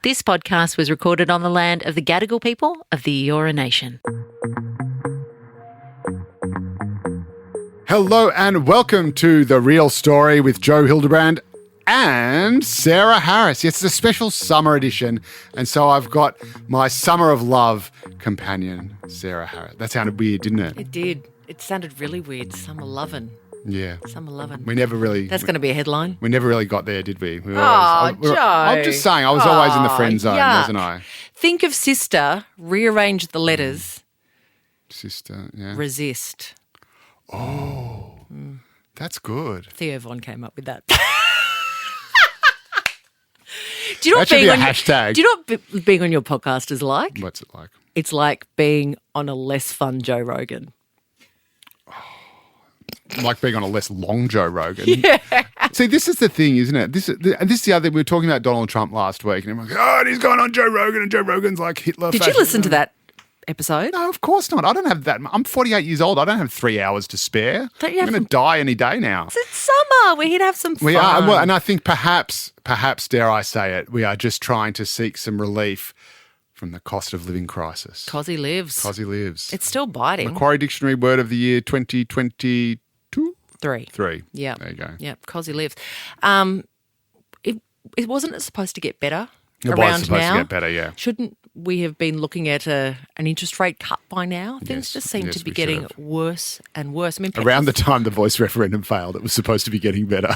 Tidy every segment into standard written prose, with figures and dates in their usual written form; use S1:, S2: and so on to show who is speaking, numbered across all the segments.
S1: This podcast was recorded on the land of the Gadigal people of the Eora Nation.
S2: Hello and welcome to The Real Story with Joe Hildebrand and Sarah Harris. Yes, it's a special summer edition, and so I've got my Summer of Love companion, Sarah Harris. That sounded weird, didn't it?
S3: It did. It sounded really weird. Summer lovin'.
S2: Yeah.
S3: Summer lovin'.
S2: We never really...
S3: That's going to be a headline.
S2: We never really got there, did we?
S3: Joe.
S2: I'm just saying, I was always in the friend zone,
S3: yuck.
S2: wasn't I?
S3: Think of sister, rearrange the letters,
S2: Sister, yeah.
S3: resist.
S2: Oh, that's good.
S3: Theo Von came up with that. Do you know
S2: That
S3: what
S2: should
S3: being
S2: be a
S3: on
S2: hashtag.
S3: Do you know what being on your podcast is like?
S2: What's it like?
S3: It's like being on a less fun Joe Rogan.
S2: Like being on a less long Joe Rogan.
S3: Yeah.
S2: See, this is the thing, isn't it? This is the other thing. We were talking about Donald Trump last week, and everyone's like, oh, and he's going on Joe Rogan, and Joe Rogan's like Hitler.
S3: Did you listen to that episode?
S2: No, of course not. I don't have that. I'm 48 years old. I don't have 3 hours to spare.
S3: Don't you
S2: I'm
S3: have
S2: going to die any day now.
S3: It's summer. We're here to have some fun.
S2: We are, well, and I think perhaps, dare I say it, we are just trying to seek some relief from the cost of living crisis.
S3: Cos he lives.
S2: Cos he lives.
S3: It's still biting.
S2: Macquarie Dictionary Word of the Year 2022?
S3: Three.
S2: Yeah. There you go.
S3: Yeah, cos he lives. It wasn't supposed to get better
S2: It
S3: around
S2: was supposed
S3: now.
S2: to get better, yeah.
S3: Shouldn't we have been looking at an interest rate cut by now? Things
S2: Yes,
S3: just seem
S2: yes,
S3: to be
S2: we
S3: getting
S2: should have.
S3: worse and worse. I mean,
S2: Around the time the voice referendum failed, it was supposed to be getting better.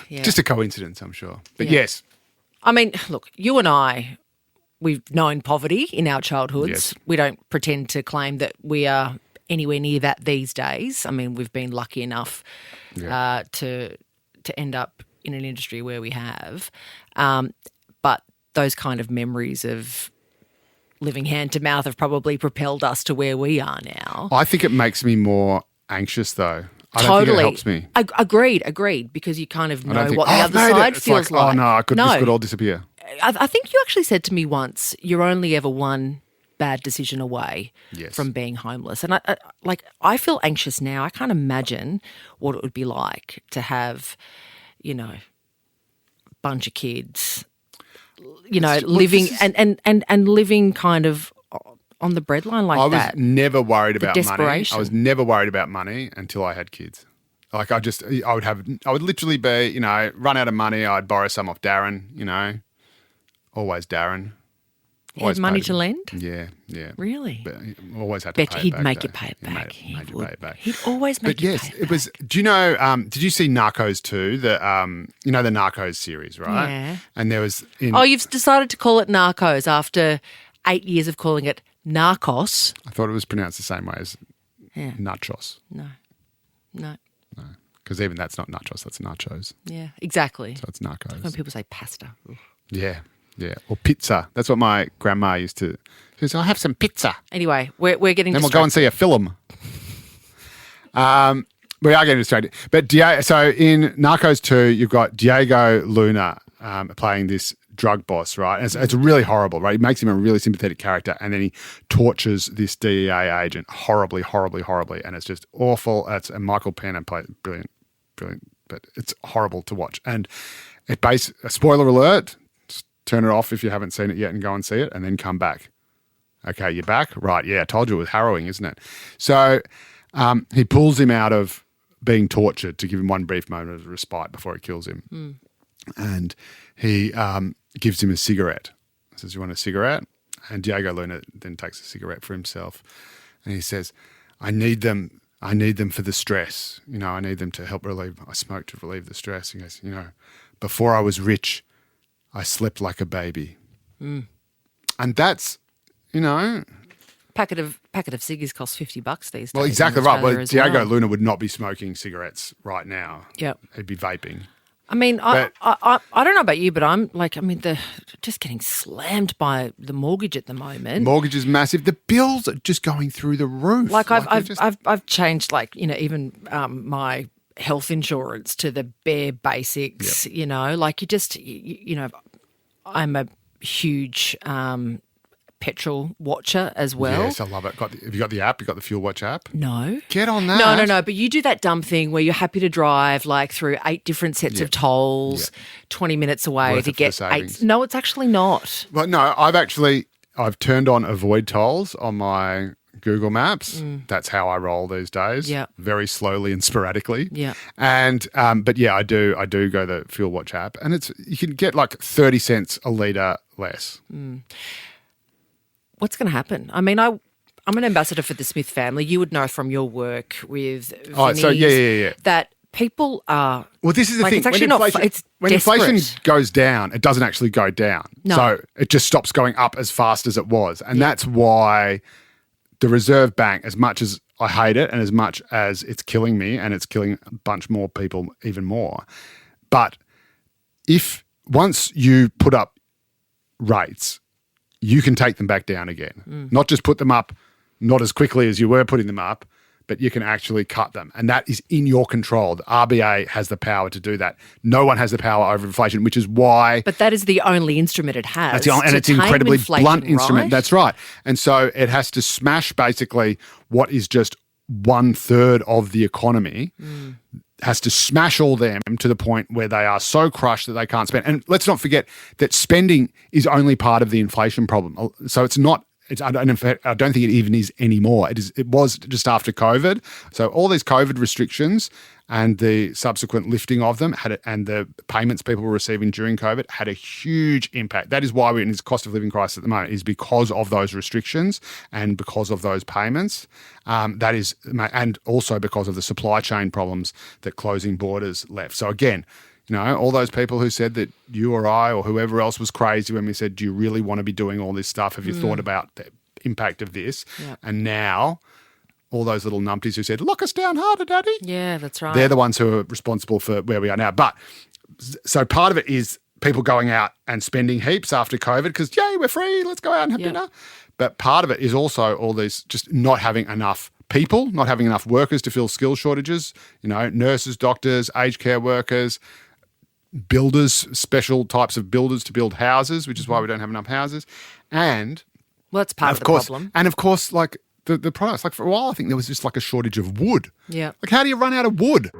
S3: yeah.
S2: Just a coincidence, I'm sure. But
S3: Yeah.
S2: yes,
S3: I mean, look, you and I, we've known poverty in our childhoods.
S2: Yes.
S3: We don't pretend to claim that we are anywhere near that these days. I mean, we've been lucky enough to end up in an industry where we have. But those kind of memories of living hand to mouth have probably propelled us to where we are now.
S2: I think it makes me more anxious, though. I don't
S3: Totally.
S2: think it helps me.
S3: Agreed, because you kind of
S2: I don't
S3: know
S2: think,
S3: what the
S2: I've
S3: other
S2: made it.
S3: side
S2: It's
S3: feels like.
S2: Oh, no, this could all disappear.
S3: I think you actually said to me once, you're only ever one bad decision away
S2: Yes.
S3: from being homeless. And I feel anxious now. I can't imagine what it would be like to have, a bunch of kids, living and living kind of on the breadline like that.
S2: I was never worried about money.
S3: desperation.
S2: I was never worried about money until I had kids. Like I would literally be, run out of money. I'd borrow some off Darren, always Darren.
S3: He had money to lend?
S2: Yeah.
S3: Really?
S2: But he always had to
S3: Bet
S2: pay it
S3: he'd
S2: back,
S3: make
S2: though.
S3: you pay it back.
S2: He made you
S3: would.
S2: pay it back.
S3: He'd always make
S2: But
S3: you
S2: yes,
S3: pay
S2: it was. Do you know? Did you see Narcos 2? The the Narcos series, right?
S3: Yeah.
S2: And there was.
S3: Oh, you've decided to call it Narcos after 8 years of calling it Narcos.
S2: I thought it was pronounced the same way as
S3: Yeah.
S2: nachos.
S3: No.
S2: Because even that's not nachos, that's nachos.
S3: Yeah, exactly.
S2: So it's narcos.
S3: When people say pasta. Ugh.
S2: Yeah. Or pizza. That's what my grandma used to. She said, I'll have some pizza.
S3: Anyway, we're getting
S2: Then we'll go and see a film. We are getting distracted. But so in Narcos 2, you've got Diego Luna playing this drug boss, right? And it's really horrible, right? He makes him a really sympathetic character, and then he tortures this DEA agent horribly, and it's just awful. And Michael Pena played brilliant, but it's horrible to watch. And a spoiler alert, just turn it off if you haven't seen it yet and go and see it, and then come back. Okay, you're back? Right, yeah, I told you it was harrowing, isn't it? So he pulls him out of being tortured to give him one brief moment of respite before he kills him. And he gives him a cigarette. He says, you want a cigarette? And Diego Luna then takes a cigarette for himself. And he says, I need them for the stress. I need them to help I smoke to relieve the stress. He goes, before I was rich, I slept like a baby. And that's,
S3: Packet of ciggies costs $50 these days.
S2: well,
S3: in
S2: exactly right.
S3: Australia
S2: Well,
S3: as
S2: Diego
S3: well.
S2: Luna would not be smoking cigarettes right now.
S3: Yep.
S2: He'd be vaping.
S3: I mean,
S2: But-
S3: I don't know about you, but they're just getting slammed by the mortgage at the moment.
S2: Mortgage is massive. The bills are just going through the roof.
S3: Like
S2: they're just-
S3: I've changed even my health insurance to the bare basics. I'm a huge petrol watcher as well.
S2: Yes, I love it. Have you got the app? You got the Fuel Watch app?
S3: No.
S2: Get on that.
S3: No. But you do that dumb thing where you're happy to drive like through 8 different sets of tolls, 20 minutes away
S2: Worth
S3: to
S2: it for
S3: get
S2: the
S3: 8.
S2: savings.
S3: No, it's actually not.
S2: Well, no, I've turned on avoid tolls on my Google Maps. That's how I roll these days.
S3: Yeah.
S2: Very slowly and sporadically.
S3: Yeah.
S2: And but yeah, I do go the Fuel Watch app, and you can get like 30 cents a litre less.
S3: What's going to happen? I mean, I'm an ambassador for the Smith family. You would know from your work with
S2: Oh, so yeah.
S3: that people are.
S2: Well, this is the
S3: like,
S2: thing.
S3: It's actually
S2: When inflation
S3: desperate.
S2: goes down, it doesn't actually go down.
S3: No.
S2: So it just stops going up as fast as it was. And that's why the Reserve Bank, as much as I hate it and as much as it's killing me and it's killing a bunch more people even more, but if once you put up rates, you can take them back down again. Not just put them up not as quickly as you were putting them up, but you can actually cut them. And that is in your control. The RBA has the power to do that. No one has the power over inflation, which is why...
S3: But that is the only instrument it has.
S2: And it's an
S3: tame
S2: incredibly
S3: inflation,
S2: blunt instrument.
S3: right?
S2: That's right. And so it has to smash basically what is just 1/3 of the economy, has to smash all them to the point where they are so crushed that they can't spend. And let's not forget that spending is only part of the inflation problem. So it's not... I don't think it even is anymore. It was just after COVID. So all these COVID restrictions and the subsequent lifting of them and the payments people were receiving during COVID had a huge impact. That is why we're in this cost of living crisis at the moment, is because of those restrictions and because of those payments. And also because of the supply chain problems that closing borders left. So again, all those people who said that you or I or whoever else was crazy when we said, do you really want to be doing all this stuff? Have you thought about the impact of this?
S3: Yeah.
S2: And now all those little numpties who said, lock us down harder, Daddy.
S3: Yeah, that's right.
S2: They're the ones who are responsible for where we are now. But so part of it is people going out and spending heaps after COVID because, yay, we're free, let's go out and have dinner. But part of it is also all these just not having enough people, not having enough workers to fill skill shortages, nurses, doctors, aged care workers, builders, special types of builders to build houses, which is why we don't have enough houses. And
S3: that's part of the problem.
S2: And of course, like the products, like for a while, I think there was just like a shortage of wood.
S3: Yeah.
S2: Like, how do you run out of wood?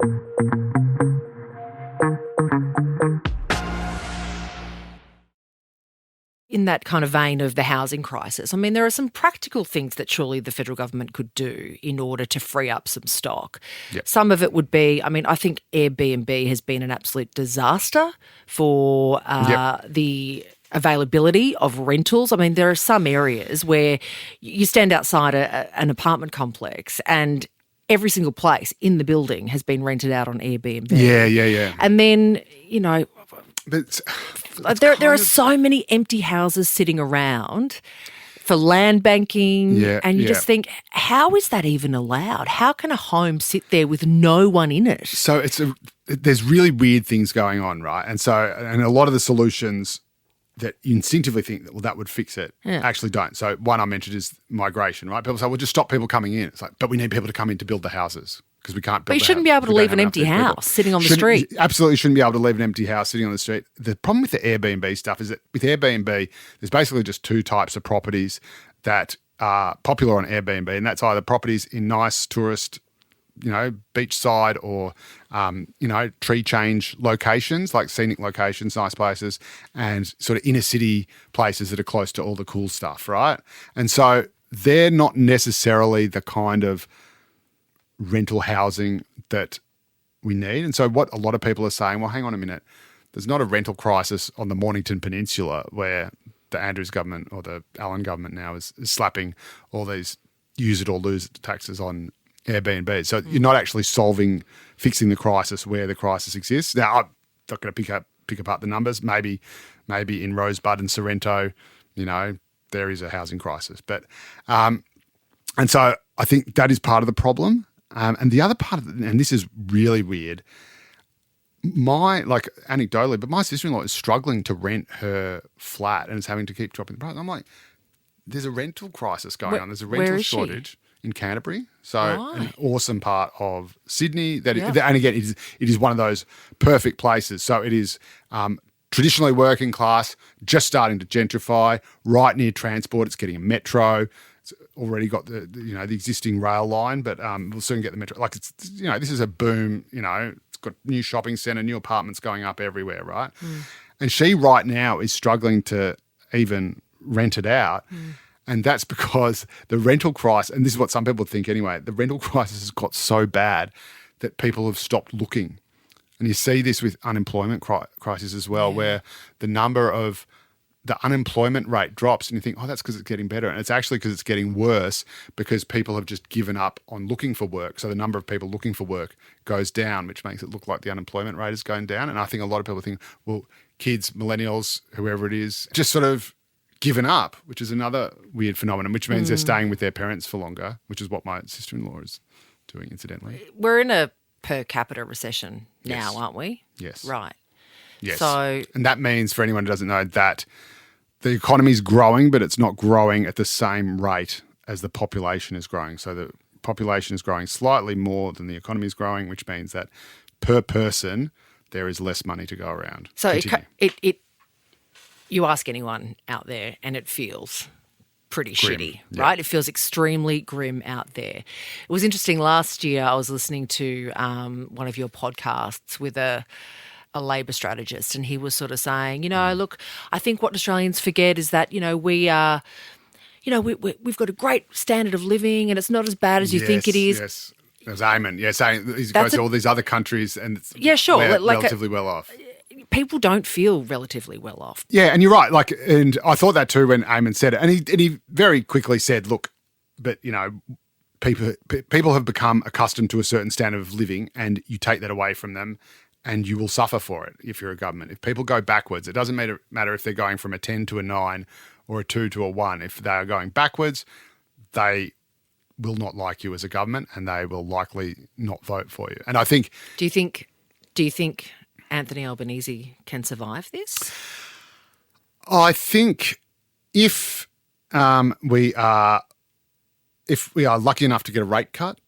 S3: In that kind of vein of the housing crisis, I mean, there are some practical things that surely the federal government could do in order to free up some stock.
S2: Yep.
S3: Some of it would be, I think Airbnb has been an absolute disaster for the availability of rentals. I mean, there are some areas where you stand outside an apartment complex and every single place in the building has been rented out on Airbnb.
S2: Yeah.
S3: And then,
S2: But
S3: there are so many empty houses sitting around for land banking, and you just think, how is that even allowed? How can a home sit there with no one in it?
S2: So there's really weird things going on, right? And a lot of the solutions that you instinctively think that would fix it actually don't. So one I mentioned is migration, right? People say, well, just stop people coming in. It's like, but we need people to come in to build the houses. Because we can't build.
S3: But you shouldn't be able to leave an empty house sitting on the street.
S2: Absolutely shouldn't be able to leave an empty house sitting on the street. The problem with the Airbnb stuff is that with Airbnb, there's basically just two types of properties that are popular on Airbnb, and that's either properties in nice tourist, beachside or, tree change locations, like scenic locations, nice places, and sort of inner city places that are close to all the cool stuff, right? And so they're not necessarily the kind of rental housing that we need. And so what a lot of people are saying, well, hang on a minute, there's not a rental crisis on the Mornington Peninsula where the Andrews government or the Allen government now is slapping all these use it or lose it taxes on Airbnb. So you're not actually fixing the crisis where the crisis exists. Now, I'm not going to pick apart the numbers. Maybe in Rosebud and Sorrento, there is a housing crisis. But and so I think that is part of the problem. And the other part of it, and this is really weird, anecdotally, but my sister-in-law is struggling to rent her flat and is having to keep dropping the price. I'm like, there's a rental crisis going on. There's a rental shortage in Canterbury. So an awesome part of Sydney. And again, it is one of those perfect places. So it is traditionally working class, just starting to gentrify, right near transport. It's getting a metro. It's already got the existing rail line, but we'll soon get the metro. Like it's, this is a boom, it's got new shopping centre, new apartments going up everywhere, right? And she right now is struggling to even rent it out. And that's because the rental crisis, and this is what some people think anyway, the rental crisis has got so bad that people have stopped looking. And you see this with unemployment crisis as well, where the unemployment rate drops and you think, oh, that's because it's getting better. And it's actually because it's getting worse because people have just given up on looking for work. So the number of people looking for work goes down, which makes it look like the unemployment rate is going down. And I think a lot of people think, well, kids, millennials, whoever it is, just sort of given up, which is another weird phenomenon, which means they're staying with their parents for longer, which is what my sister-in-law is doing, incidentally.
S3: We're in a per capita recession now,
S2: Yes.
S3: aren't we?
S2: Yes.
S3: Right.
S2: Yes.
S3: So,
S2: and that means, for anyone who doesn't know, that the economy is growing, but it's not growing at the same rate as the population is growing. So the population is growing slightly more than the economy is growing, which means that per person there is less money to go around.
S3: so
S2: Continue.
S3: you ask anyone out there and it feels pretty
S2: Grim,
S3: shitty,
S2: yeah.
S3: right? It feels extremely grim out there. It was interesting. Last year I was listening to one of your podcasts with a Labor strategist, and he was sort of saying, look, I think what Australians forget is that, we are, we've got a great standard of living and it's not as bad as you think it is.
S2: Yes. There's Eamon, saying he goes to all these other countries and it's
S3: sure,
S2: we're
S3: like
S2: relatively well off.
S3: People don't feel relatively well off.
S2: Yeah, and you're right. And I thought that too when Eamon said it, and he very quickly said, "Look, but people have become accustomed to a certain standard of living, and you take that away from them, and you will suffer for it if you're a government. If people go backwards, it doesn't matter if they're going from a 10 to a 9 or a 2 to a 1. If they are going backwards, they will not like you as a government, and they will likely not vote for you." And I think,
S3: Do you think Anthony Albanese can survive this?
S2: I think if we are lucky enough to get a rate cut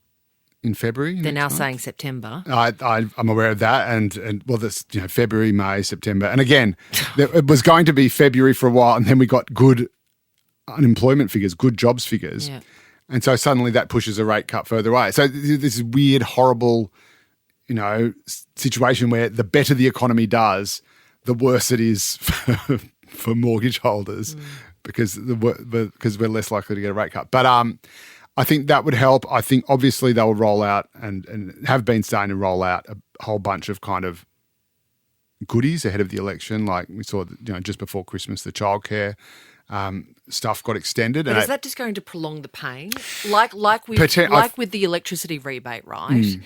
S2: in February,
S3: They're now saying September.
S2: I'm aware of that, and this February, May, September, and again, it was going to be February for a while, and then we got good unemployment figures, good jobs figures, and so suddenly that pushes a rate cut further away. So this weird, horrible, situation where the better the economy does, the worse it is for mortgage holders because we're less likely to get a rate cut. But I think that would help. I think obviously they will roll out and have been starting to roll out a whole bunch of kind of goodies ahead of the election. Like we saw, just before Christmas, the childcare stuff got extended.
S3: But
S2: and
S3: is that just going to prolong the pain? Like with the electricity rebate, right?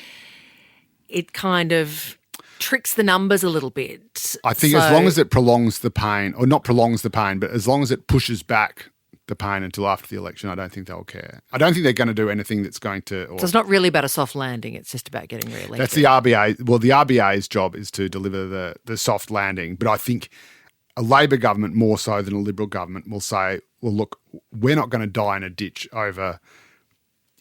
S3: It kind of tricks the numbers a little bit.
S2: I think as long as it prolongs the pain, or not prolongs the pain, but as long as it pushes back the pain until after the election, I don't think they'll care. I don't think they're going to do anything that's going to...
S3: So it's not really about a soft landing, it's just about getting re-elected.
S2: That's the RBA. Well, the RBA's job is to deliver the soft landing, but I think a Labor government, more so than a Liberal government, will say, well, look, we're not going to die in a ditch over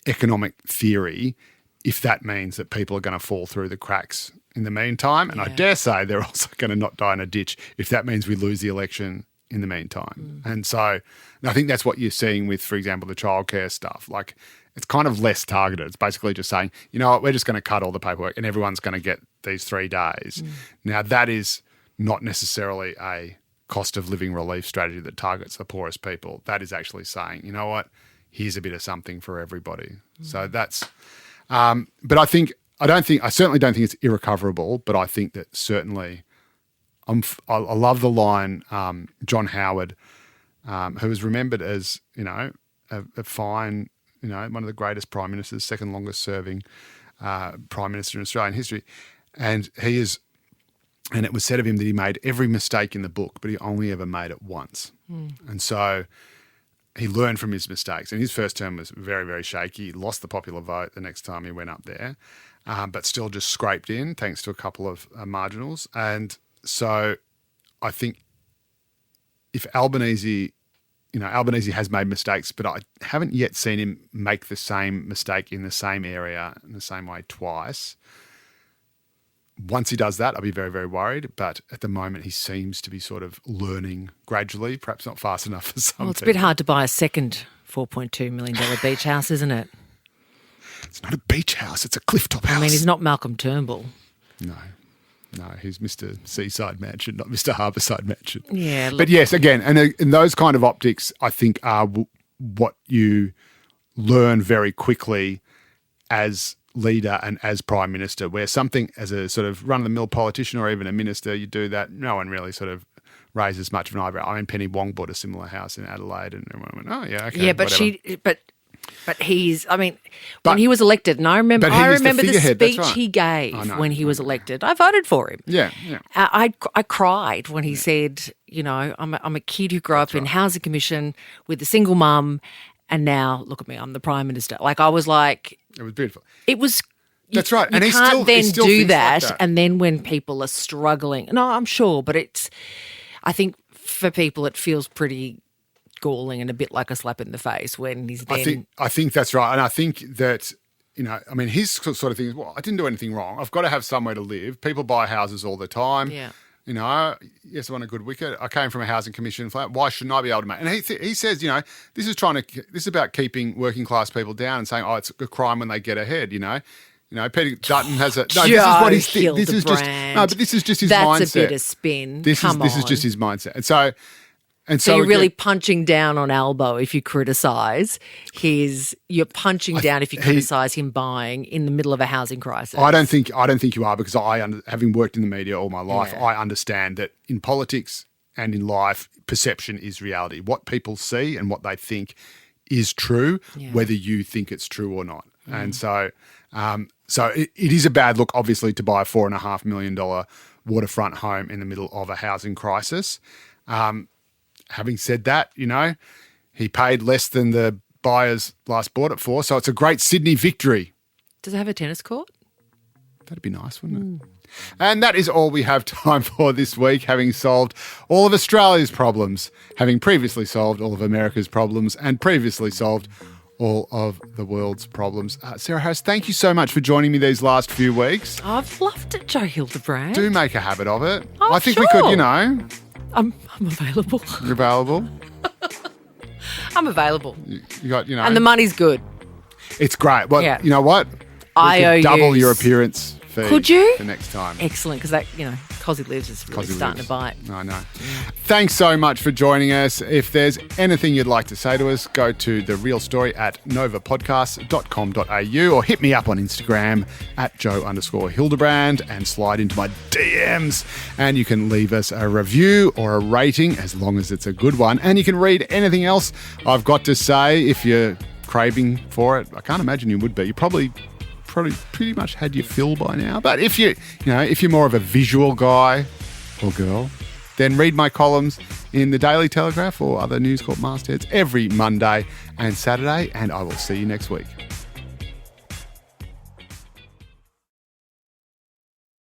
S2: economic theory if that means that people are going to fall through the cracks in the meantime. And I dare say they're also going to not die in a ditch if that means we lose the election in the meantime. And so I think that's what you're seeing with, for example, the childcare stuff. Like it's kind of less targeted. It's basically just saying, you know what, we're just going to cut all the paperwork and everyone's going to get these 3 days. Now that is not necessarily a cost of living relief strategy that targets the poorest people. That is actually saying, you know what, here's a bit of something for everybody. So that's... but I certainly don't think it's irrecoverable, but I think that certainly I love the line, John Howard, who is remembered as, a fine, one of the greatest prime ministers, second longest serving prime minister in Australian history. And it was said of him that he made every mistake in the book, but he only ever made it once. And so he learned from his mistakes. And his first term was very, very shaky. He lost the popular vote the next time he went up there, but still just scraped in thanks to a couple of marginals. And so I think if Albanese has made mistakes, but I haven't yet seen him make the same mistake in the same area in the same way twice. Once he does that, I'll be very, very worried. But at the moment, he seems to be sort of learning gradually, perhaps not fast enough for some
S3: Well, it's a
S2: people.
S3: bit hard to buy a second $4.2 million beach house, isn't it?
S2: It's not a beach house, it's a clifftop house.
S3: I mean, he's not Malcolm Turnbull.
S2: No, he's Mr. Seaside Mansion, not Mr. Harbourside Mansion.
S3: Yeah, look,
S2: But yes, again, and those kind of optics, I think, are what you learn very quickly as leader and as prime minister, where something as a sort of run-of-the-mill politician or even a minister, you do that, no one really sort of raises much of an eyebrow. I mean, Penny Wong bought a similar house in Adelaide and everyone went, oh, yeah, okay,
S3: yeah, but
S2: whatever.
S3: but he's, I mean,
S2: But-
S3: when he was elected, and I remember
S2: but he was the
S3: the
S2: figurehead, that's
S3: speech
S2: right.
S3: he gave
S2: I know,
S3: when he was elected. I voted for him.
S2: Yeah.
S3: I cried when he said, you know, I'm a kid who grew up in housing commission with a single mum, and now look at me, I'm the prime minister. Like, I was like,
S2: It was beautiful.
S3: it was.
S2: That's right.
S3: You
S2: And he
S3: can't
S2: still- he
S3: then
S2: still
S3: do
S2: thinks like
S3: that,
S2: that.
S3: and then when people are struggling, no, I'm sure, but I think for people it feels pretty galling and a bit like a slap in the face when he's then.
S2: I think that's right. And I think that, you know, I mean, his sort of thing is, well, I didn't do anything wrong. I've got to have somewhere to live. People buy houses all the time.
S3: Yeah.
S2: You know, yes, I want a good wicket. I came from a housing commission flat. Why shouldn't I be able to make? And he says, you know, this is about keeping working class people down and saying, oh, it's a crime when they get ahead. You know, Peter Dutton has a no. This is what he's. This is just no, but this is just his mindset.
S3: That's a bit of spin.
S2: This is just his mindset, and
S3: So you're
S2: again,
S3: really punching down on Albo if you criticise you're punching down if you criticise him buying in the middle of a housing crisis.
S2: I don't think you are, because having worked in the media all my life,
S3: Yeah.
S2: I understand that in politics and in life, perception is reality. What people see and what they think is true, whether you think it's true or not. And so it is a bad look, obviously, to buy a $4.5 million waterfront home in the middle of a housing crisis. Having said that, you know, he paid less than the buyers last bought it for, so it's a great Sydney victory.
S3: Does it have a tennis court?
S2: That'd be nice, wouldn't it? And that is all we have time for this week, having solved all of Australia's problems, having previously solved all of America's problems, and previously solved all of the world's problems. Sarah Harris, thank you so much for joining me these last few weeks.
S3: I've loved it, Joe Hildebrand.
S2: Do make a habit of it.
S3: Oh,
S2: I think we could,
S3: sure.
S2: you know,
S3: I'm available.
S2: you're available.
S3: I'm available.
S2: You got, you know,
S3: And the money's good.
S2: it's great. Well,
S3: Yeah.
S2: you know what? We could
S3: IOUs.
S2: double your appearance fee.
S3: Could you?
S2: for next time?
S3: Excellent, because that, you know, Cosy Lives is really
S2: Cosy
S3: starting
S2: Lives.
S3: to bite.
S2: I know. Thanks so much for joining us. If there's anything you'd like to say to us, go to The Real Story at novapodcast.com.au or hit me up on Instagram at Joe_Hildebrand and slide into my DMs. And you can leave us a review or a rating, as long as it's a good one. And you can read anything else I've got to say if you're craving for it. I can't imagine you would be. You probably pretty much had your fill by now. But if you're more of a visual guy or girl, then read my columns in the Daily Telegraph or other News Corp mastheads every Monday and Saturday, and I will see you next week.